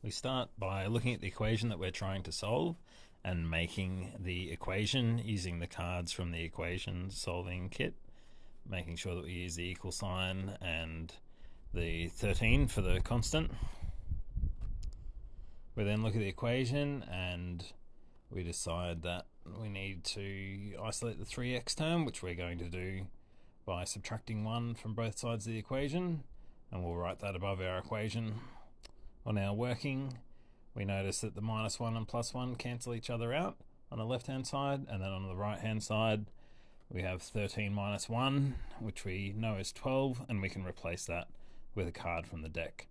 We start by looking at the equation that we're trying to solve and making the equation using the cards from the equation solving kit, making sure that we use the equal sign and the 13 for the constant. We then look at the equation and we decide that we need to isolate the 3x term, which we're going to do by subtracting 1 from both sides of the equation, and we'll write that above our equation. On our working, we notice that the minus 1 and plus 1 cancel each other out on the left hand side, and then on the right hand side we have 13 minus 1, which we know is 12, and we can replace that with a card from the deck.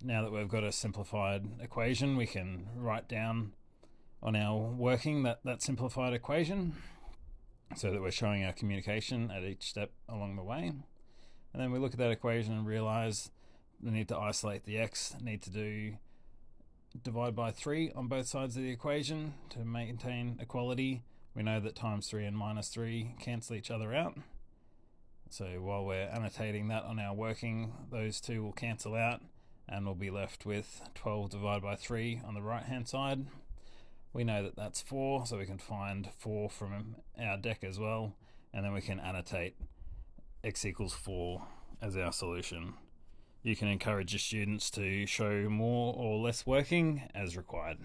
Now that we've got a simplified equation, we can write down on our working that simplified equation so that we're showing our communication at each step along the way. And then we look at that equation and realize we need to isolate the x, need to do divide by 3 on both sides of the equation to maintain equality. We know that times 3 and minus 3 cancel each other out. So while we're annotating that on our working, those two will cancel out and we'll be left with 12 divided by 3 on the right hand side. We know that that's 4, so we can find 4 from our deck as well, and then we can annotate x equals 4 as our solution. You can encourage your students to show more or less working as required.